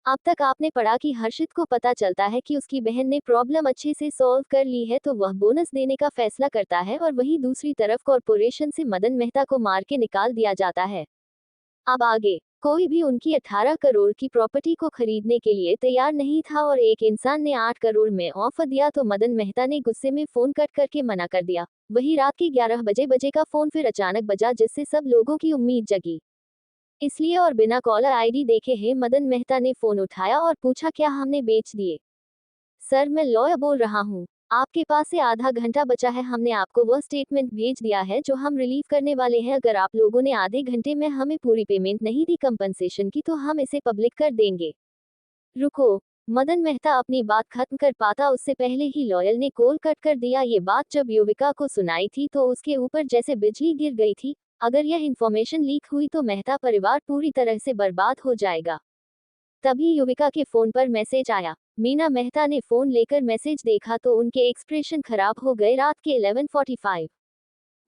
अब तक आपने पढ़ा कि हर्षित को पता चलता है कि उसकी बहन ने प्रॉब्लम अच्छे से सॉल्व कर ली है तो वह बोनस देने का फैसला करता है और वहीं दूसरी तरफ कॉर्पोरेशन से मदन मेहता को मार के निकाल दिया जाता है। अब आगे कोई भी उनकी 18 करोड़ की प्रॉपर्टी को खरीदने के लिए तैयार नहीं था और एक इंसान ने 8 करोड़ में ऑफर दिया तो मदन मेहता ने गुस्से में फोन कट करके मना कर दिया। वही रात के 11 बजे का फोन फिर अचानक बजा जिससे सब लोगों की उम्मीद जगी। इसलिए और बिना कॉलर आईडी देखे ही मदन मेहता ने फोन उठाया और पूछा, क्या हमने बेच दिए? सर, मैं लॉयर बोल रहा हूँ। आपके पास से आधा घंटा बचा है, हमने आपको वह स्टेटमेंट भेज दिया है जो हम रिलीव करने वाले हैं। अगर आप लोगों ने आधे घंटे में हमें पूरी पेमेंट नहीं दी कंपनसेशन की तो हम इसे पब्लिक कर देंगे। रुको, मदन मेहता अपनी बात खत्म कर पाता उससे पहले ही लॉयर ने कॉल कट कर दिया। ये बात जब युविका को सुनाई थी तो उसके ऊपर जैसे बिजली गिर गई थी। अगर यह इंफॉर्मेशन लीक हुई तो मेहता परिवार पूरी तरह से बर्बाद हो जाएगा। तभी युविका के फोन पर मैसेज आया। मीना मेहता ने फोन लेकर मैसेज देखा तो उनके एक्सप्रेशन खराब हो गए। रात के 11:45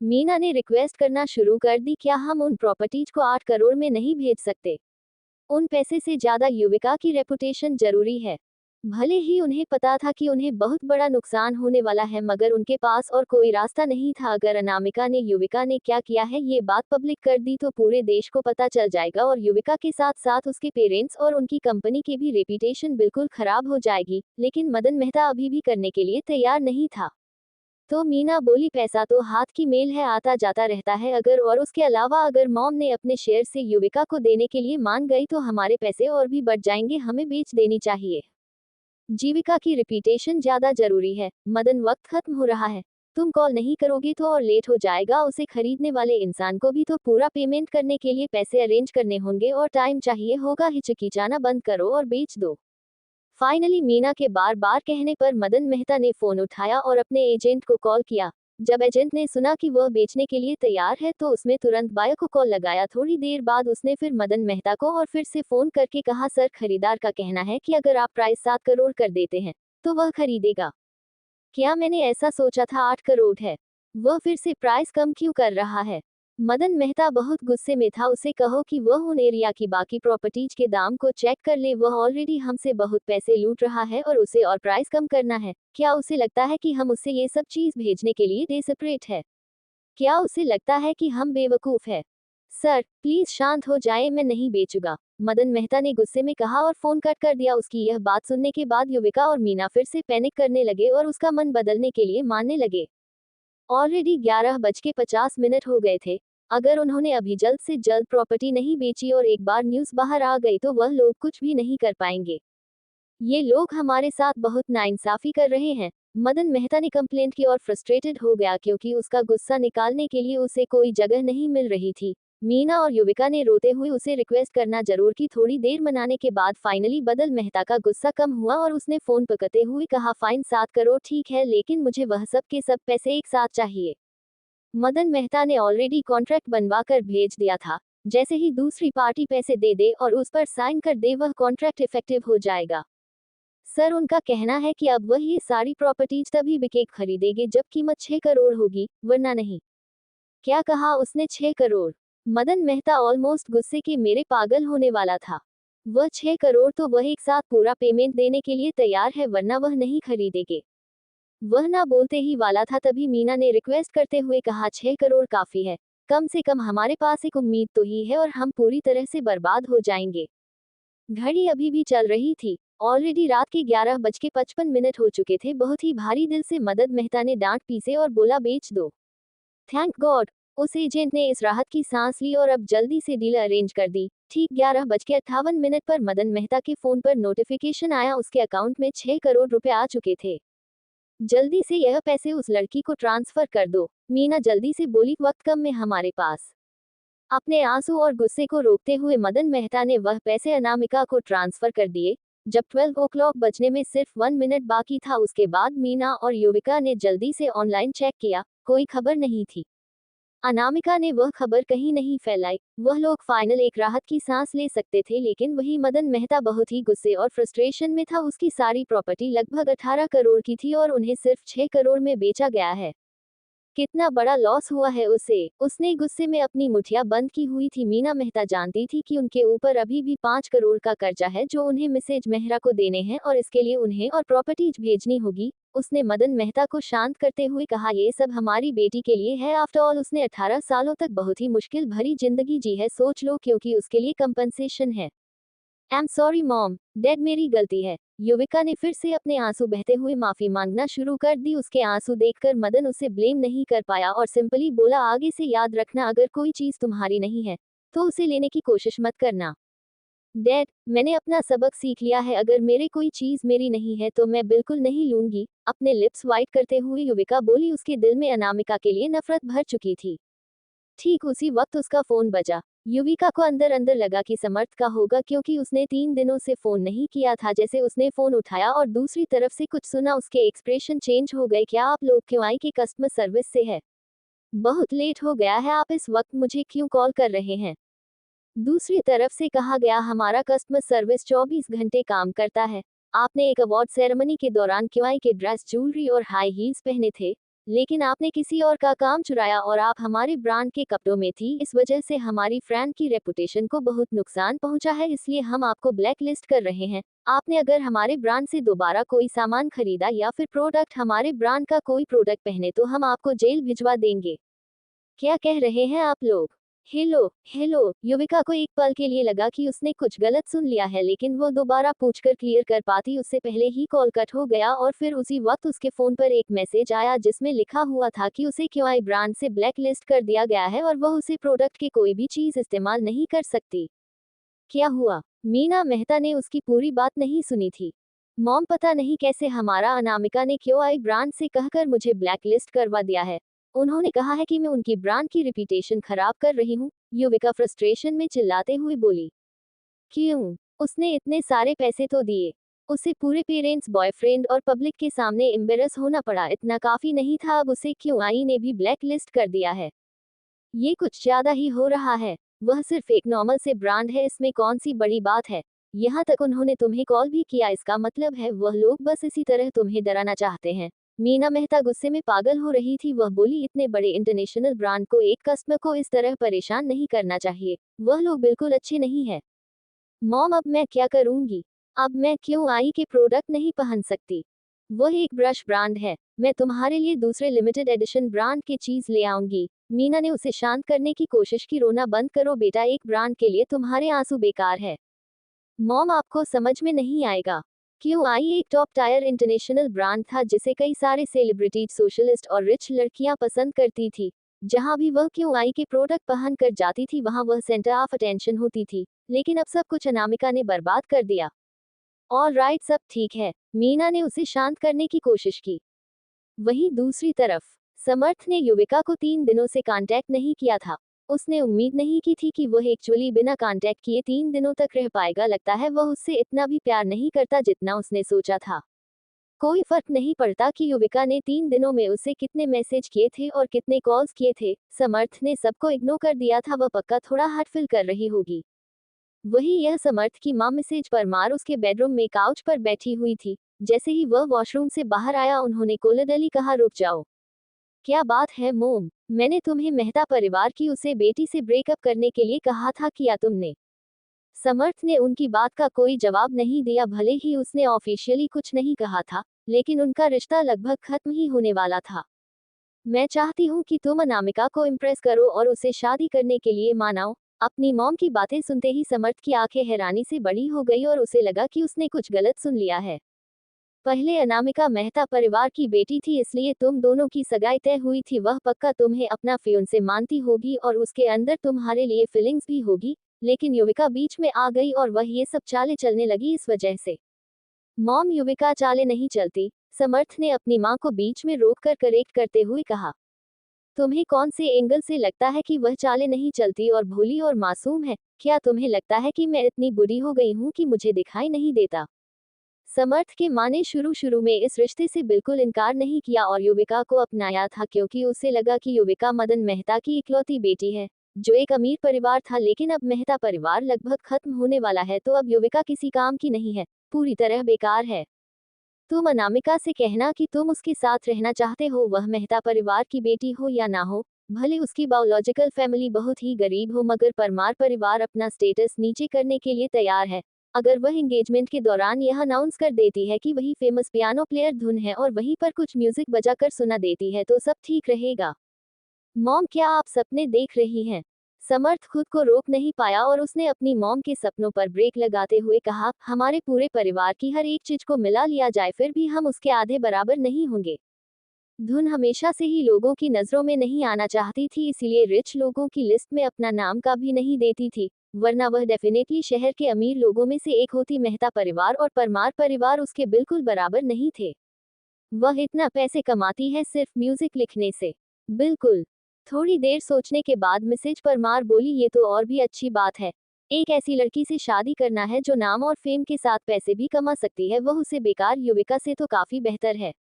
मीना ने रिक्वेस्ट करना शुरू कर दी, क्या हम उन प्रॉपर्टीज को 8 करोड़ में नहीं भेज सकते? उन पैसे से ज्यादा युविका की रेपुटेशन जरूरी है। भले ही उन्हें पता था कि उन्हें बहुत बड़ा नुकसान होने वाला है मगर उनके पास और कोई रास्ता नहीं था। अगर अनामिका ने युविका ने क्या किया है ये बात पब्लिक कर दी तो पूरे देश को पता चल जाएगा और युविका के साथ साथ उसके पेरेंट्स और उनकी कंपनी की भी रेपुटेशन बिल्कुल खराब हो जाएगी। लेकिन मदन मेहता अभी भी करने के लिए तैयार नहीं था। तो मीना बोली, पैसा तो हाथ की मेल है, आता जाता रहता है। अगर और उसके अलावा अगर मॉम ने अपने शेयर से युविका को देने के लिए मान गई तो हमारे पैसे और भी बढ़ जाएंगे, हमें बेच देनी चाहिए। जीविका की रिपीटेशन ज्यादा जरूरी है। मदन, वक्त खत्म हो रहा है। तुम कॉल नहीं करोगे तो और लेट हो जाएगा। उसे खरीदने वाले इंसान को भी तो पूरा पेमेंट करने के लिए पैसे अरेंज करने होंगे और टाइम चाहिए होगा। हिचकिचाना बंद करो और बेच दो। फाइनली मीना के बार बार कहने पर मदन मेहता ने फोन उठाया और अपने एजेंट को कॉल किया। जब एजेंट ने सुना कि वह बेचने के लिए तैयार है तो उसने तुरंत बायर को कॉल लगाया। थोड़ी देर बाद उसने फिर मदन मेहता को और फिर से फोन करके कहा, सर, खरीदार का कहना है कि अगर आप प्राइस 7 करोड़ कर देते हैं तो वह खरीदेगा। क्या मैंने ऐसा सोचा था 8 करोड़ है? वह फिर से प्राइस कम क्यों कर रहा है? मदन मेहता बहुत गुस्से में था। उसे कहो कि वह उन एरिया की बाकी प्रॉपर्टीज के दाम को चेक कर ले। वह ऑलरेडी हमसे बहुत पैसे लूट रहा है और उसे और प्राइस कम करना है। क्या उसे लगता है कि हम उससे ये सब चीज भेजने के लिए डेस्परेट है? क्या उसे लगता है कि हम बेवकूफ है? सर, प्लीज शांत हो जाए, मैं नहीं बेचूंगा, मदन मेहता ने गुस्से में कहा और फोन कट कर दिया। उसकी यह बात सुनने के बाद युविका और मीना फिर से पैनिक करने लगे और उसका मन बदलने के लिए मानने लगे। ऑलरेडी 11:50 हो गए थे। अगर उन्होंने अभी जल्द से जल्द प्रॉपर्टी नहीं बेची और एक बार न्यूज़ बाहर आ गई तो वह लोग कुछ भी नहीं कर पाएंगे। ये लोग हमारे साथ बहुत नाइंसाफी कर रहे हैं। मदन मेहता ने कंप्लेंट की और फ्रस्ट्रेटेड हो गया क्योंकि उसका गुस्सा निकालने के लिए उसे कोई जगह नहीं मिल रही थी। मीना और युविका ने रोते हुए उसे रिक्वेस्ट करना जरूर की। थोड़ी देर मनाने के बाद फाइनली बदल मेहता का गुस्सा कम हुआ और उसने फोन पकड़ते हुए कहा, फाइन 7 करोड़ ठीक है, लेकिन मुझे वह सब के सब पैसे एक साथ चाहिए। मदन मेहता ने ऑलरेडी कॉन्ट्रैक्ट बनवा कर भेज दिया था। जैसे ही दूसरी पार्टी पैसे दे दे और उस पर साइन कर दे वह कॉन्ट्रैक्ट इफेक्टिव हो जाएगा। सर, उनका कहना है कि अब वह ये सारी प्रॉपर्टीज तभी बिके खरीदेंगे जब कीमत 6 करोड़ होगी, वरना नहीं। क्या कहा उसने? 6 करोड़? मदन मेहता ऑलमोस्ट गुस्से के मेरे पागल होने वाला था। वह 6 करोड़ तो वह एक साथ पूरा पेमेंट देने के लिए तैयार है, वरना वह नहीं खरीदेंगे। वह ना बोलते ही वाला था तभी मीना ने रिक्वेस्ट करते हुए कहा, 6 करोड़ काफी है। कम से कम हमारे पास एक उम्मीद तो ही है और हम पूरी तरह से बर्बाद हो जाएंगे। घड़ी अभी भी चल रही थी। ऑलरेडी रात के 11:55 हो चुके थे। बहुत ही भारी दिल से मदन मेहता ने डांट पीसे और बोला, बेच दो। थैंक गॉड, उस एजेंट ने इस राहत की सांस ली और अब जल्दी से डील अरेंज कर दी। ठीक 11:58 पर मदन मेहता के फोन पर नोटिफिकेशन आया, उसके अकाउंट में 6 करोड़ रुपए आ चुके थे। जल्दी से यह पैसे उस लड़की को ट्रांसफर कर दो। मीना जल्दी से बोली, वक्त कम में हमारे पास। अपने आंसू और गुस्से को रोकते हुए मदन मेहता ने वह पैसे अनामिका को ट्रांसफर कर दिए। जब 12 ओ क्लॉक बजने में सिर्फ 1 मिनट बाकी था उसके बाद मीना और युविका ने जल्दी से ऑनलाइन चेक किया, कोई खबर नहीं थी। अनामिका ने वह खबर कहीं नहीं फैलाई। वह लोग फाइनल एक राहत की सांस ले सकते थे, लेकिन वही मदन मेहता बहुत ही गुस्से और फ्रस्ट्रेशन में था। उसकी सारी प्रॉपर्टी लगभग 18 करोड़ की थी और उन्हें सिर्फ 6 करोड़ में बेचा गया है। कितना बड़ा लॉस हुआ है उसे। उसने गुस्से में अपनी मुठिया बंद की हुई थी। मीना मेहता जानती थी कि उनके ऊपर अभी भी 5 करोड़ का कर्जा है जो उन्हें मिसेज मेहरा को देने हैं और इसके लिए उन्हें और प्रॉपर्टीज भेजनी होगी। उसने मदन मेहता को शांत करते हुए कहा, ये सब हमारी बेटी के लिए है। आफ्टर ऑल उसने 18 सालों तक बहुत ही मुश्किल भरी जिंदगी जी है, सोच लो, क्योंकि उसके लिए कंपनसेशन है। I am sorry mom, dad, मेरी गलती है। युविका ने फिर से अपने आंसू बहते हुए माफी मांगना शुरू कर दी। उसके आंसू देखकर मदन उसे ब्लेम नहीं कर पाया और सिंपली बोला, आगे से याद रखना, अगर कोई चीज तुम्हारी नहीं है तो उसे लेने की कोशिश मत करना। डैड, मैंने अपना सबक सीख लिया है, अगर मेरे कोई चीज मेरी नहीं है तो मैं बिल्कुल नहीं लूंगी। अपने लिप्स वाइट करते हुए युविका बोली। उसके दिल में अनामिका के लिए नफरत भर चुकी थी। ठीक उसी वक्त उसका फोन बजा। युविका को अंदर अंदर लगा कि समर्थ का होगा, क्योंकि उसने 3 दिनों से फोन नहीं किया था। जैसे उसने फोन उठाया और दूसरी तरफ से कुछ सुना, उसके एक्सप्रेशन चेंज हो गए। क्या आप लोग क्यों आई के कस्टमर सर्विस से है? बहुत लेट हो गया है, आप इस वक्त मुझे क्यों कॉल कर रहे हैं? दूसरी तरफ से कहा गया, हमारा कस्टमर सर्विस 24 घंटे काम करता है। आपने एक अवार्ड सेरेमनी के दौरान क्यूआई के ड्रेस, ज्वेलरी और हाई हील्स पहने थे, लेकिन आपने किसी और का काम चुराया और आप हमारे ब्रांड के कपड़ों में थी। इस वजह से हमारी फ्रेंड की रेपुटेशन को बहुत नुकसान पहुंचा है, इसलिए हम आपको ब्लैक लिस्ट कर रहे हैं। आपने अगर हमारे ब्रांड से दोबारा कोई सामान खरीदा या फिर प्रोडक्ट, हमारे ब्रांड का कोई प्रोडक्ट पहने तो हम आपको जेल भिजवा देंगे। क्या कह रहे हैं आप लोग? Hello hello. युविका को एक पल के लिए लगा कि उसने कुछ गलत सुन लिया है, लेकिन वो दोबारा पूछकर क्लियर कर पाती उससे पहले ही कॉल कट हो गया और फिर उसी वक्त उसके फोन पर एक मैसेज आया जिसमें लिखा हुआ था कि उसे क्यूआई ब्रांड से ब्लैक लिस्ट कर दिया गया है और वह उसे प्रोडक्ट की कोई भी चीज इस्तेमाल नहीं कर सकती। क्या हुआ? मीना मेहता ने उसकी पूरी बात नहीं सुनी थी। मॉम, पता नहीं कैसे हमारा अनामिका ने क्यूआई ब्रांड से कहकर मुझे ब्लैक लिस्ट करवा दिया है। उन्होंने कहा है कि मैं उनकी ब्रांड की रिputation खराब कर रही हूँ। युविका फ्रस्ट्रेशन में चिल्लाते हुए बोली। क्यों? उसने इतने सारे पैसे तो दिए। उसे पूरे पेरेंट्स, बॉयफ्रेंड और पब्लिक के सामने एम्बेरस होना पड़ा, इतना काफी नहीं था, अब उसे क्यूआई ने भी ब्लैक लिस्ट कर दिया है। ये कुछ ज्यादा ही हो रहा है। वह सिर्फ एक नॉर्मल से ब्रांड है, इसमें कौन सी बड़ी बात है? यहाँ तक उन्होंने तुम्हें कॉल भी किया, इसका मतलब है वह लोग बस इसी तरह तुम्हें डराना चाहते हैं। मीना मेहता गुस्से में पागल हो रही थी। वह बोली, इतने बड़े इंटरनेशनल ब्रांड को एक कस्टमर को इस तरह परेशान नहीं करना चाहिए। वह लोग बिल्कुल अच्छे नहीं है। मॉम, अब मैं क्या करूंगी? अब मैं क्यों आई के प्रोडक्ट नहीं पहन सकती? वह एक ब्रश ब्रांड है। मैं तुम्हारे लिए दूसरे लिमिटेड एडिशन ब्रांड की चीज ले आऊंगी। मीना ने उसे शांत करने की कोशिश की। रोना बंद करो बेटा, एक ब्रांड के लिए तुम्हारे आंसू बेकार है। मॉम, आपको समझ में नहीं आएगा। क्यों आई एक टॉप टायर इंटरनेशनल ब्रांड था जिसे कई सारे सेलिब्रिटीज, सोशलिस्ट और रिच लड़कियां पसंद करती थी। जहां भी वह क्यों आई के प्रोडक्ट पहन कर जाती थी वहां वह सेंटर ऑफ अटेंशन होती थी। लेकिन अब सब कुछ अनामिका ने बर्बाद कर दिया। ऑल राइट, सब ठीक है। मीना ने उसे शांत करने की कोशिश की। वहीं दूसरी तरफ समर्थ ने युविका को 3 दिनों से कांटेक्ट नहीं किया था। उसने उम्मीद नहीं की थी कि वह एक्चुअली बिना कांटेक्ट किए 3 दिनों तक रह पाएगा। लगता है वह उससे इतना भी प्यार नहीं करता जितना उसने सोचा था। कोई फर्क नहीं पड़ता कि युविका ने 3 दिनों में उसे कितने मैसेज किए थे और कितने कॉल्स किए थे। समर्थ ने सबको इग्नोर कर दिया था। वह पक्का थोड़ा हार्ट फील कर रही होगी। वही यह समर्थ की मां मिसेज परमार उसके बेडरूम में काउच पर बैठी हुई थी। जैसे ही वह वॉशरूम से बाहर आया उन्होंने कोलडली कहा, रुक जाओ। क्या बात है मोम? मैंने तुम्हें मेहता परिवार की उसे बेटी से ब्रेकअप करने के लिए कहा था, किया तुमने? समर्थ ने उनकी बात का कोई जवाब नहीं दिया। भले ही उसने ऑफिशियली कुछ नहीं कहा था, लेकिन उनका रिश्ता लगभग खत्म ही होने वाला था। मैं चाहती हूँ कि तुम अनामिका को इम्प्रेस करो और उसे शादी करने के लिए मनाओ। अपनी मॉम की बातें सुनते ही समर्थ की आंखें हैरानी से बड़ी हो गई और उसे लगा कि उसने कुछ गलत सुन लिया है। पहले अनामिका मेहता परिवार की बेटी थी, इसलिए तुम दोनों की सगाई तय हुई थी। वह पक्का तुम्हें अपना फियोंसे मानती होगी और उसके अंदर तुम्हारे लिए फीलिंग्स भी होगी। लेकिन युविका बीच में आ गई और वह ये सब चालें चलने लगी इस वजह से। मॉम, युविका चालें नहीं चलती। समर्थ ने अपनी मां को बीच में रोककर करेक्ट करते हुए कहा। तुम्हें कौन से एंगल से लगता है कि वह चालें नहीं चलती और भोली और मासूम है? क्या तुम्हें लगता है कि मैं इतनी बुरी हो गई हूँ कि मुझे दिखाई नहीं देता? समर्थ के मां ने शुरू शुरू में इस रिश्ते से बिल्कुल इनकार नहीं किया और युविका को अपनाया था, क्योंकि उसे लगा कि युविका मदन मेहता की इकलौती बेटी है जो एक अमीर परिवार था। लेकिन अब मेहता परिवार लगभग खत्म होने वाला है, तो अब युविका किसी काम की नहीं है, पूरी तरह बेकार है। तुम अनामिका से कहना कि तुम उसके साथ रहना चाहते हो, वह मेहता परिवार की बेटी हो या ना हो, भले उसकी बायोलॉजिकल फैमिली बहुत ही गरीब हो, मगर परमार परिवार अपना स्टेटस नीचे करने के लिए तैयार है। अगर वह एंगेजमेंट के दौरान यह अनाउंस कर देती है कि वही फेमस पियानो प्लेयर धुन है और वहीं पर कुछ म्यूजिक बजाकर सुना देती है तो सब ठीक रहेगा। मॉम, क्या आप सपने देख रही हैं? समर्थ खुद को रोक नहीं पाया और उसने अपनी मॉम के सपनों पर ब्रेक लगाते हुए कहा, हमारे पूरे परिवार की हर एक चीज को मिला लिया जाए फिर भी हम उसके आधे बराबर नहीं होंगे। धुन हमेशा से ही लोगों की नजरों में नहीं आना चाहती थी, इसीलिए रिच लोगों की लिस्ट में अपना नाम का भी नहीं देती थी, वरना वह डेफिनेटली शहर के अमीर लोगों में से एक होती। मेहता परिवार और परमार परिवार उसके बिल्कुल बराबर नहीं थे। वह इतना पैसे कमाती है सिर्फ म्यूजिक लिखने से। बिल्कुल। थोड़ी देर सोचने के बाद मिसेज परमार बोली, ये तो और भी अच्छी बात है। एक ऐसी लड़की से शादी करना है जो नाम और फेम के साथ पैसे भी कमा सकती है, वह उसे बेकार युविका से तो काफी बेहतर है।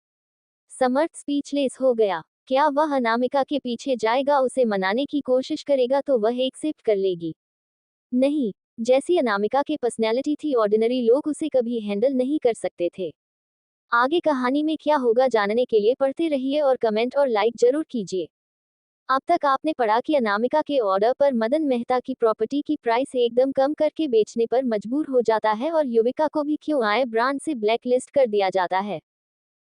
समर्थ स्पीचलेस हो गया। क्या वह अनामिका के पीछे जाएगा, उसे मनाने की कोशिश करेगा तो वह एक्सेप्ट कर लेगी? नहीं। जैसी अनामिका की पर्सनैलिटी थी, ऑर्डिनरी लोग उसे कभी हैंडल नहीं कर सकते थे। आगे कहानी में क्या होगा जानने के लिए पढ़ते रहिए और कमेंट और लाइक जरूर कीजिए। अब तक आपने पढ़ा कि अनामिका के ऑर्डर पर मदन मेहता की प्रॉपर्टी की प्राइस एकदम कम करके बेचने पर मजबूर हो जाता है और युविका को भी क्यों आए ब्रांड से ब्लैकलिस्ट कर दिया जाता है।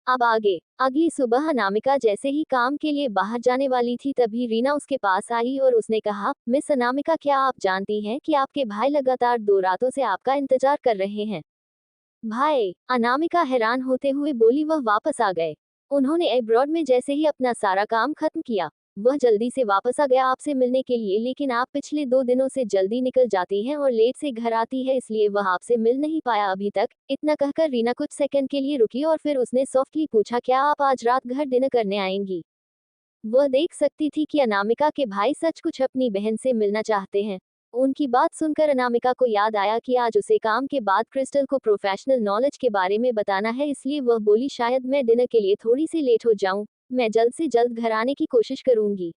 अब आगे। अगली सुबह अनामिका जैसे ही काम के लिए बाहर जाने वाली थी तभी रीना उसके पास आई और उसने कहा, मिस अनामिका, क्या आप जानती हैं कि आपके भाई लगातार 2 रातों से आपका इंतजार कर रहे हैं? भाई? अनामिका हैरान होते हुए बोली, वह वापस आ गए। उन्होंने एब्रॉड में जैसे ही अपना सारा काम खत्म किया, वह जल्दी से वापस आ गया आपसे मिलने के लिए, लेकिन आप पिछले 2 दिनों से जल्दी निकल जाती हैं और लेट से घर आती है, इसलिए वह आपसे मिल नहीं पाया अभी तक। इतना कहकर रीना कुछ सेकंड के लिए रुकी और फिर उसने सॉफ्टली पूछा, क्या आप आज रात घर डिनर करने आएंगी? वह देख सकती थी कि अनामिका के भाई सच कुछ अपनी बहन से मिलना चाहते हैं। उनकी बात सुनकर अनामिका को याद आया कि आज उसे काम के बाद क्रिस्टल को प्रोफेशनल नॉलेज के बारे में बताना है, इसलिए वह बोली, शायद मैं डिनर के लिए थोड़ी सी लेट हो जाऊं, मैं जल्द से जल्द घर आने की कोशिश करूंगी।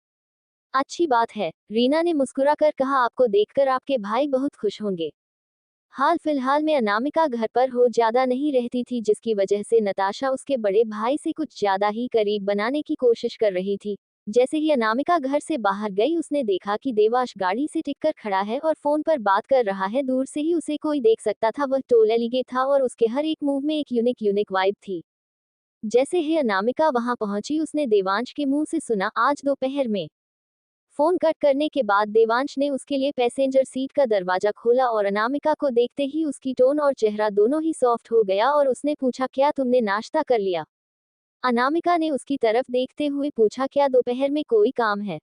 अच्छी बात है, रीना ने मुस्कुराकर कहा, आपको देखकर आपके भाई बहुत खुश होंगे। हाल फिलहाल में अनामिका घर पर हो ज्यादा नहीं रहती थी, जिसकी वजह से नताशा उसके बड़े भाई से कुछ ज्यादा ही करीब बनाने की कोशिश कर रही थी। जैसे ही अनामिका घर से बाहर गई, उसने देखा कि देवांश गाड़ी से टिककर खड़ा है और फोन पर बात कर रहा है। दूर से ही उसे कोई देख सकता था, वह टोल एलिगेट था और उसके हर एक मूव में एक यूनिक वाइब थी। जैसे ही अनामिका वहां पहुंची, उसने देवांश के मुंह से सुना, आज दोपहर में। फोन कट करने के बाद देवांश ने उसके लिए पैसेंजर सीट का दरवाजा खोला और अनामिका को देखते ही उसकी टोन और चेहरा दोनों ही सॉफ्ट हो गया और उसने पूछा, क्या तुमने नाश्ता कर लिया? अनामिका ने उसकी तरफ देखते हुए पूछा, क्या दोपहर में कोई काम है?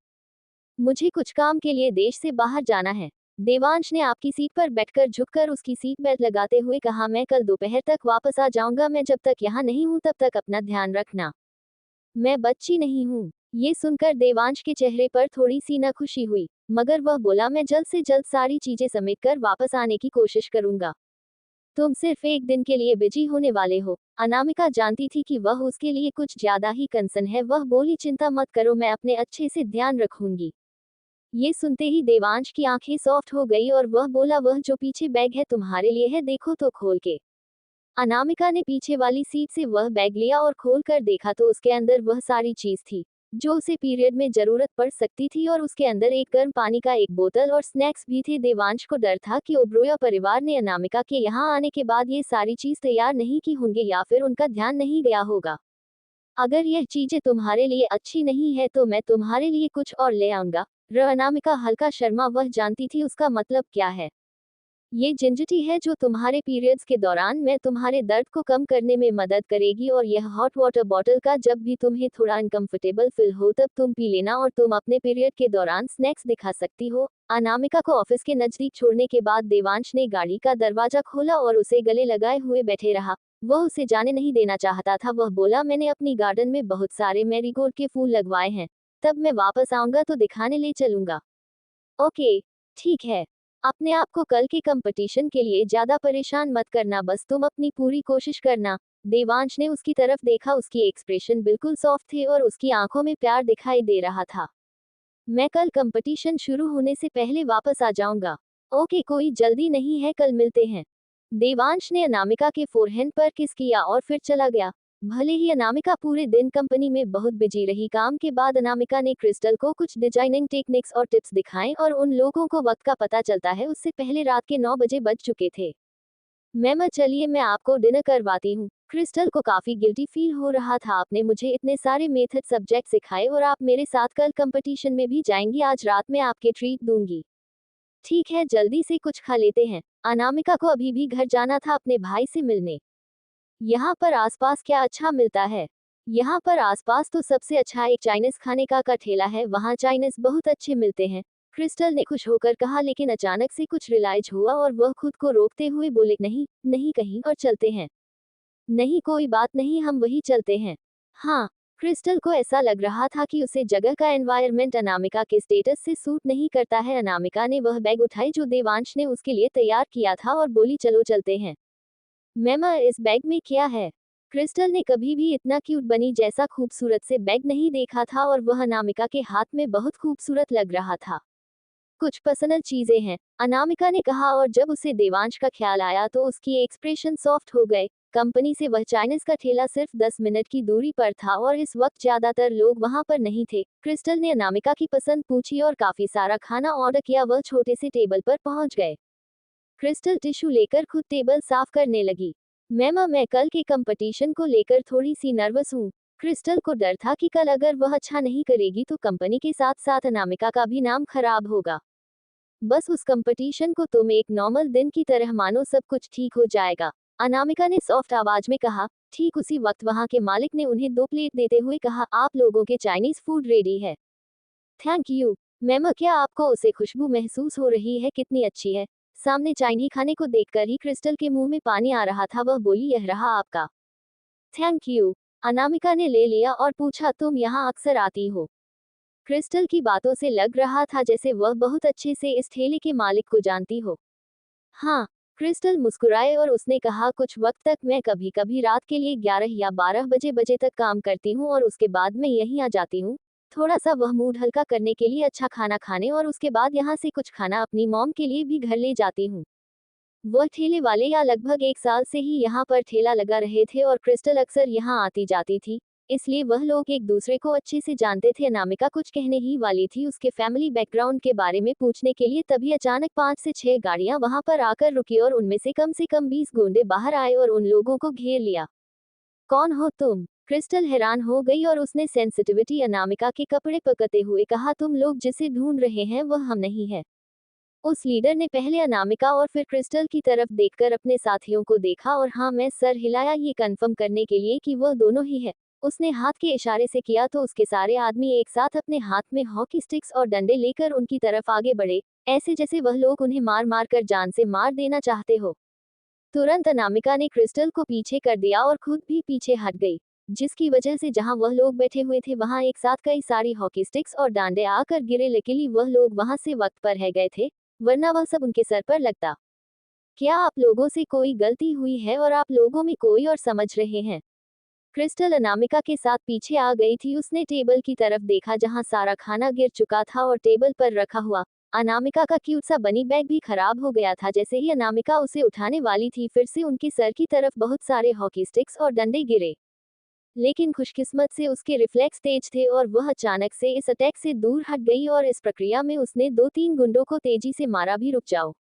मुझे कुछ काम के लिए देश से बाहर जाना है। देवांश ने आपकी सीट पर बैठकर झुककर उसकी सीट बेल्ट लगाते हुए कहा, मैं कल दोपहर तक वापस आ जाऊंगा, मैं जब तक यहाँ नहीं हूँ तब तक अपना ध्यान रखना। मैं बच्ची नहीं हूँ। ये सुनकर देवांश के चेहरे पर थोड़ी सी नाखुशी हुई, मगर वह बोला, मैं जल्द से जल्द सारी चीजें समेटकर वापस आने की कोशिश करूंगा। तुम सिर्फ एक दिन के लिए बिजी होने वाले हो। अनामिका जानती थी कि वह उसके लिए कुछ ज्यादा ही कंसर्न है। वह बोली, चिंता मत करो, मैं अपने अच्छे से ध्यान रखूंगी। ये सुनते ही देवांश की आंखें सॉफ्ट हो गई और वह बोला, वह जो पीछे बैग है तुम्हारे लिए है, देखो तो खोल के। अनामिका ने पीछे वाली सीट से वह बैग लिया और खोल कर देखा तो उसके अंदर वह सारी चीज थी जो उसे पीरियड में जरूरत पड़ सकती थी, और उसके अंदर एक गर्म पानी का एक बोतल और स्नैक्स भी थे। देवांश को डर था कि ओब्रोया परिवार ने अनामिका के यहाँ आने के बाद ये सारी चीज तैयार नहीं की होंगी या फिर उनका ध्यान नहीं गया होगा। अगर यह चीजें तुम्हारे लिए अच्छी नहीं है तो मैं तुम्हारे लिए कुछ और ले आऊंगा। अनामिका हल्का शर्मा, वह जानती थी उसका मतलब क्या है। ये जिंजटी है जो तुम्हारे पीरियड्स के दौरान मैं तुम्हारे दर्द को कम करने में मदद करेगी, और यह हॉट वाटर बॉटल का जब भी तुम्हें थोड़ा अनकंफर्टेबल फील हो तब तुम पी लेना, और तुम अपने पीरियड के दौरान स्नैक्स दिखा सकती हो। अनामिका को ऑफिस के नजदीक छोड़ने के बाद देवांश ने गाड़ी का दरवाजा खोला और उसे गले लगाए हुए बैठे रहा। वह उसे जाने नहीं देना चाहता था। वह बोला, मैंने अपनी गार्डन में बहुत सारे मैरीगोल्ड के फूल लगवाए हैं, तब मैं वापस आऊंगा तो दिखाने ले चलूंगा। ओके, ठीक है। अपने आप को कल के कंपटीशन के लिए ज्यादा परेशान मत करना, बस तुम अपनी पूरी कोशिश करना। देवांश ने उसकी तरफ देखा, उसकी एक्सप्रेशन बिल्कुल सॉफ्ट थे और उसकी आंखों में प्यार दिखाई दे रहा था। मैं कल कंपटीशन शुरू होने से पहले वापस आ जाऊंगा। ओके, कोई जल्दी नहीं है, कल मिलते हैं। देवांश ने अनामिका के फोरहेंड पर किस किया और फिर चला गया। भले ही अनामिका पूरे दिन कंपनी में बहुत बिजी रही, काम के बाद अनामिका ने क्रिस्टल को कुछ डिजाइनिंग टेक्निक्स और टिप्स दिखाएं और उन लोगों को वक्त का पता चलता है उससे पहले रात के 9 बजे बज चुके थे। मैम चलिए मैं आपको डिनर करवाती हूँ। क्रिस्टल को काफी गिल्टी फील हो रहा था, आपने मुझे इतने सारे मेथड सब्जेक्ट सिखाए और आप मेरे साथ कल कंपटीशन में भी जाएंगी, आज रात में आपके ट्रीट दूंगी। ठीक है, जल्दी से कुछ खा लेते हैं। अनामिका को अभी भी घर जाना था अपने भाई से मिलने। यहाँ पर आसपास क्या अच्छा मिलता है? यहाँ पर आसपास तो सबसे अच्छा एक चाइनीज खाने का ठेला है, वहाँ चाइनीज बहुत अच्छे मिलते हैं। क्रिस्टल ने खुश होकर कहा, लेकिन अचानक से कुछ रियलाइज हुआ और वह खुद को रोकते हुए बोले, नहीं नहीं, कहीं और चलते हैं। नहीं कोई बात नहीं, हम वही चलते हैं। हाँ। क्रिस्टल को ऐसा लग रहा था कि उसे जगह का एनवायरनमेंट अनामिका के स्टेटस से सूट नहीं करता है। अनामिका ने वह बैग उठाई जो देवांश ने उसके लिए तैयार किया था और बोली, चलो चलते हैं। मैम इस बैग में क्या है? क्रिस्टल ने कभी भी इतना क्यूट बनी जैसा खूबसूरत से बैग नहीं देखा था और वह अनामिका के हाथ में बहुत खूबसूरत लग रहा था। कुछ पर्सनल चीजें हैं, अनामिका ने कहा, और जब उसे देवांश का ख्याल आया तो उसकी एक्सप्रेशन सॉफ्ट हो गए। कंपनी से वह चाइनीज का ठेला सिर्फ 10 मिनट की दूरी पर था और इस वक्त ज्यादातर लोग वहां पर नहीं थे। क्रिस्टल ने अनामिका की पसंद पूछी और काफी सारा खाना ऑर्डर किया। वह छोटे से टेबल पर पहुंच गए। क्रिस्टल टिश्यू लेकर खुद टेबल साफ करने लगी। मैम मैं कल के कंपटीशन को लेकर थोड़ी सी नर्वस हूँ। क्रिस्टल को डर था कि कल अगर वह अच्छा नहीं करेगी तो कंपनी के साथ साथ अनामिका का भी नाम खराब होगा। बस उस कंपटीशन को तुम एक नॉर्मल दिन की तरह मानो, सब कुछ ठीक हो जाएगा। अनामिका ने सॉफ्ट आवाज में कहा। ठीक उसी वक्त वहां के मालिक ने उन्हें 2 प्लेट देते हुए कहा, आप लोगों के चाइनीज फूड रेडी है। Thank you. मैम क्या आपको उसे खुशबू महसूस हो रही है? कितनी अच्छी है। सामने चाइनीज खाने को देखकर ही क्रिस्टल के मुंह में पानी आ रहा था। वह बोली, यह रहा आपका। Thank you. अनामिका ने ले लिया और पूछा, तुम यहाँ अक्सर आती हो? क्रिस्टल की बातों से लग रहा था जैसे वह बहुत अच्छे से इस ठेले के मालिक को जानती हो। हाँ। क्रिस्टल मुस्कुराए और उसने कहा, कुछ वक्त तक मैं कभी कभी रात के लिए 11 या 12 बजे तक काम करती हूँ और उसके बाद मैं यहीं आ जाती हूँ। थोड़ा सा वह मूड हल्का करने के लिए अच्छा खाना खाने, और उसके बाद यहाँ से कुछ खाना अपनी मॉम के लिए भी घर ले जाती हूँ। वह ठेले वाले या लगभग 1 साल से ही यहाँ पर ठेला लगा रहे थे और क्रिस्टल अक्सर यहाँ आती जाती थी, इसलिए वह लोग एक दूसरे को अच्छे से जानते थे। अनामिका कुछ कहने ही वाली थी उसके फैमिली बैकग्राउंड के बारे में पूछने के लिए, तभी अचानक 5 से 6 गाड़ियां वहां पर आकर रुकी और उनमें से कम 20 गुंडे बाहर आए और उन लोगों को घेर लिया। कौन हो तुम? क्रिस्टल हैरान हो गई और उसने सेंसिटिविटी अनामिका के कपड़े पकड़ते हुए कहा, तुम लोग जिसे ढूंढ रहे हैं वह हम नहीं है। उस लीडर ने पहले अनामिका और फिर क्रिस्टल की तरफ देखकर अपने साथियों को देखा और हाँ मैं सर हिलाया ये कंफर्म करने के लिए कि वह दोनों ही है। उसने हाथ के इशारे से किया तो उसके सारे आदमी एक साथ अपने हाथ में हॉकी स्टिक्स और डंडे लेकर उनकी तरफ आगे बढ़े, ऐसे जैसे वह लोग उन्हें मार मार कर जान से मार देना चाहते हो। तुरंत अनामिका ने क्रिस्टल को पीछे कर दिया और खुद भी पीछे हट गई, जिसकी वजह से जहां वह लोग बैठे हुए थे वहां एक साथ कई सारी हॉकी स्टिक्स और डांडे आकर गिरे। लेकिन वह लोग वहां से वक्त पर रह गए थे, वरना वह सब उनके सर पर लगता। क्या आप लोगों से कोई गलती हुई है और आप लोगों में कोई और समझ रहे हैं? क्रिस्टल अनामिका के साथ पीछे आ गई थी। उसने टेबल की तरफ देखा जहां सारा खाना गिर चुका था और टेबल पर रखा हुआ अनामिका का क्यूट सा बनी बैग भी खराब हो गया था। जैसे ही अनामिका उसे उठाने वाली थी, फिर से उनके सर की तरफ बहुत सारे हॉकी स्टिक्स और डंडे गिरे। लेकिन खुशकिस्मत से उसके रिफ्लेक्स तेज थे और वह अचानक से इस अटैक से दूर हट गई और इस प्रक्रिया में उसने 2-3 गुंडों को तेजी से मारा भी। रुक जाओ,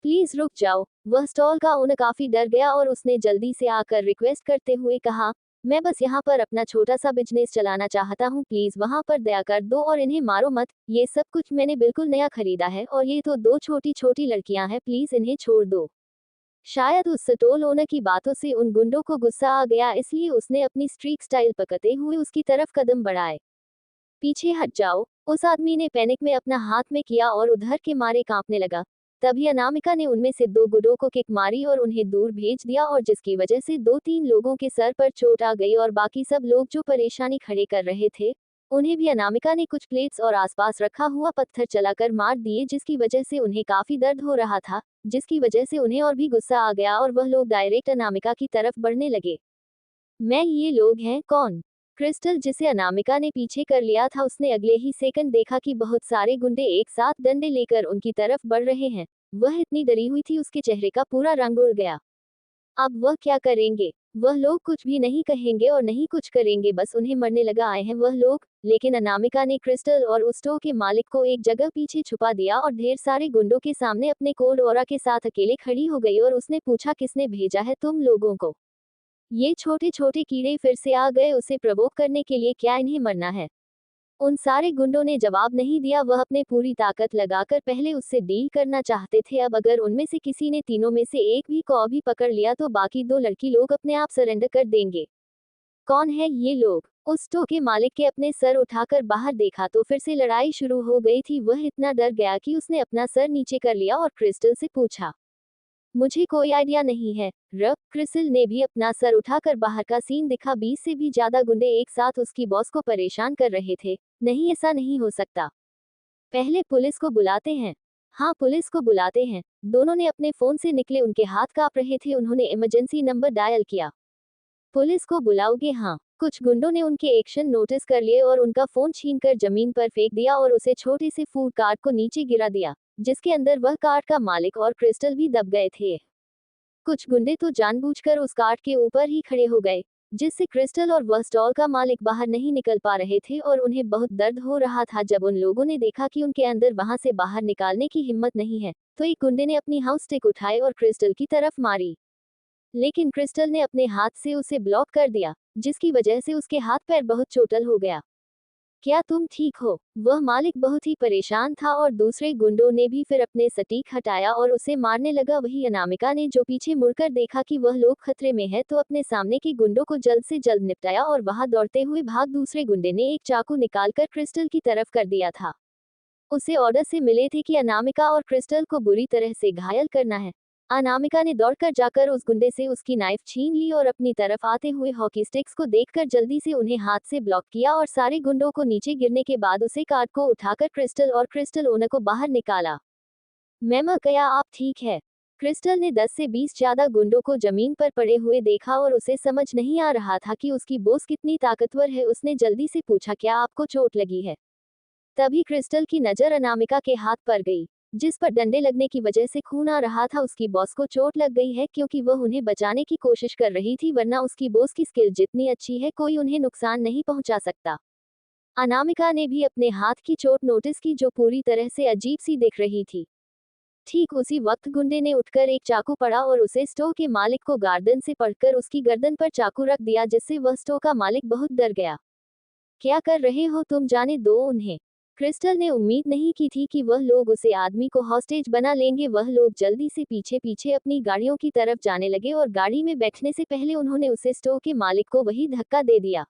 प्लीज रुक जाओ। वह स्टॉल का ओनर काफी डर गया और उसने जल्दी से आकर रिक्वेस्ट करते हुए कहा, मैं बस यहाँ पर अपना छोटा सा बिजनेस चलाना चाहता हूँ, प्लीज वहाँ पर दया कर दो और इन्हें मारो मत। ये सब कुछ मैंने बिल्कुल नया खरीदा है और ये तो 2 छोटी छोटी लड़कियां हैं, प्लीज इन्हें छोड़ दो। शायद उस स्टॉल ओनर की बातों से उन गुंडों को गुस्सा आ गया, इसलिए उसने अपनी स्ट्रीक स्टाइल पकड़ते हुए उसकी तरफ कदम बढ़ाए। पीछे हट जाओ, उस आदमी ने पैनिक में अपना हाथ में किया और उधर के मारे कांपने लगा। तभी अनामिका ने उनमें से 2 गुंडों को किक मारी और उन्हें दूर भेज दिया, और जिसकी वजह से 2-3 लोगों के सर पर चोट आ गई और बाकी सब लोग जो परेशानी खड़े कर रहे थे उन्हें भी अनामिका ने कुछ प्लेट्स और आसपास रखा हुआ पत्थर चलाकर मार दिए, जिसकी वजह से उन्हें काफी दर्द हो रहा था, जिसकी वजह से उन्हें और भी गुस्सा आ गया और वह लोग डायरेक्ट अनामिका की तरफ बढ़ने लगे। मैं ये लोग हैं कौन? क्रिस्टल, जिसे अनामिका ने पीछे कर लिया था, उसने अगले ही सेकंड देखा कि बहुत सारे गुंडे एक साथ डंडे लेकर उनकी तरफ बढ़ रहे हैं। वह इतनी डरी हुई थी, उसके चेहरे का पूरा रंग उड़ गया। अब वह क्या करेंगे? वह लोग कुछ भी नहीं कहेंगे और नहीं कुछ करेंगे, बस उन्हें मरने लगा आए हैं वह लोग। लेकिन अनामिका ने क्रिस्टल और उस स्टोर के मालिक को एक जगह पीछे छुपा दिया और ढेर सारे गुंडों के सामने अपने कोड ऑरा के साथ अकेले खड़ी हो गई और उसने पूछा, किसने भेजा है तुम लोगों को? ये छोटे छोटे कीड़े फिर से आ गए उसे प्रवोक करने के लिए, क्या इन्हें मरना है? उन सारे गुंडों ने जवाब नहीं दिया, वह अपने पूरी ताकत लगाकर पहले उससे डील करना चाहते थे। अब अगर उनमें से किसी ने तीनों में से एक भी को भी पकड़ लिया तो बाकी दो लड़की लोग अपने आप सरेंडर कर देंगे। कौन है ये लोग? उस स्टोर के मालिक के अपने सर उठाकर बाहर देखा तो फिर से लड़ाई शुरू हो गई थी। वह इतना डर गया कि उसने अपना सर नीचे कर लिया और क्रिस्टल से पूछा, मुझे कोई आइडिया नहीं है। क्रिसिल ने भी अपना सर उठाकर बाहर का सीन दिखा। 20 से भी ज्यादा गुंडे एक साथ उसकी बॉस को परेशान कर रहे थे। नहीं, ऐसा नहीं हो सकता। पहले पुलिस को बुलाते हैं। हाँ, पुलिस को बुलाते हैं। दोनों ने अपने फोन से निकले, उनके हाथ कांप रहे थे। उन्होंने इमरजेंसी नंबर डायल किया। पुलिस को बुलाओगे? हाँ। कुछ गुंडों ने उनके एक्शन नोटिस कर लिए और उनका फोन छीनकर जमीन पर फेंक दिया और उसे छोटे से फूड कार्ट को नीचे गिरा दिया, जिसके अंदर वह कार्ट का मालिक और क्रिस्टल भी दब गए थे। कुछ गुंडे तो जानबूझकर उस कार्ट के ऊपर ही खड़े हो गए, जिससे क्रिस्टल और वह स्टॉल का मालिक बाहर नहीं निकल पा रहे थे और उन्हें बहुत दर्द हो रहा था। जब उन लोगों ने देखा कि उनके अंदर वहां से बाहर निकालने की हिम्मत नहीं है, तो एक गुंडे ने अपनी हाउस स्टिक उठाई और क्रिस्टल की तरफ मारी। लेकिन क्रिस्टल ने अपने हाथ से उसे ब्लॉक कर दिया, जिसकी वजह से उसके हाथ पैर बहुत चोटल हो गया। क्या तुम ठीक हो? वह मालिक बहुत ही परेशान था और दूसरे गुंडों ने भी फिर अपने सटीक हटाया और उसे मारने लगा। वही अनामिका ने जो पीछे मुड़कर देखा कि वह लोग खतरे में है, तो अपने सामने के गुंडों को जल्द से जल्द निपटाया और वहां दौड़ते हुए भाग दूसरे गुंडे ने एक चाकू निकालकर क्रिस्टल की तरफ कर दिया था। उसे ऑर्डर से मिले थे कि अनामिका और क्रिस्टल को बुरी तरह से घायल करना है। अनामिका ने दौड़कर जाकर उस गुंडे से उसकी नाइफ छीन ली और अपनी तरफ आते हुए हॉकी स्टिक्स को देखकर जल्दी से उन्हें हाथ से ब्लॉक किया और सारे गुंडों को नीचे गिरने के बाद उसे कार्ट को उठाकर क्रिस्टल और क्रिस्टल ओनर को बाहर निकाला। मैम, क्या आप ठीक है? क्रिस्टल ने 10 से 20 ज्यादा गुंडों को जमीन पर पड़े हुए देखा और उसे समझ नहीं आ रहा था कि उसकी बॉस कितनी ताकतवर है। उसने जल्दी से पूछा, क्या आपको चोट लगी है? तभी क्रिस्टल की नजर अनामिका के हाथ पर गई, जिस पर डंडे लगने की वजह से खून आ रहा था। उसकी बॉस को चोट लग गई है क्योंकि वह उन्हें बचाने की कोशिश कर रही थी, वरना उसकी बॉस की स्किल जितनी अच्छी है कोई उन्हें नुकसान नहीं पहुंचा सकता। अनामिका ने भी अपने हाथ की चोट नोटिस की, जो पूरी तरह से अजीब सी दिख रही थी। ठीक उसी वक्त गुंडे ने उठकर एक चाकू पड़ा और उसे स्टोर के मालिक को गर्दन से पकड़कर उसकी गर्दन पर चाकू रख दिया, जिससे वह स्टोर का मालिक बहुत डर गया। क्या कर रहे हो तुम? जाने दो उन्हें। क्रिस्टल ने उम्मीद नहीं की थी कि वह लोग उसे आदमी को हॉस्टेज बना लेंगे। वह लोग जल्दी से पीछे पीछे अपनी गाड़ियों की तरफ जाने लगे और गाड़ी में बैठने से पहले उन्होंने उसे स्टोर के मालिक को वही धक्का दे दिया।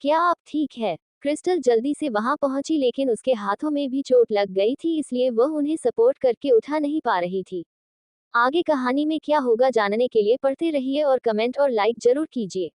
क्या आप ठीक है? क्रिस्टल जल्दी से वहां पहुंची, लेकिन उसके हाथों में भी चोट लग गई थी, इसलिए वह उन्हें सपोर्ट करके उठा नहीं पा रही थी। आगे कहानी में क्या होगा जानने के लिए पढ़ते रहिए और कमेंट और लाइक जरूर कीजिए।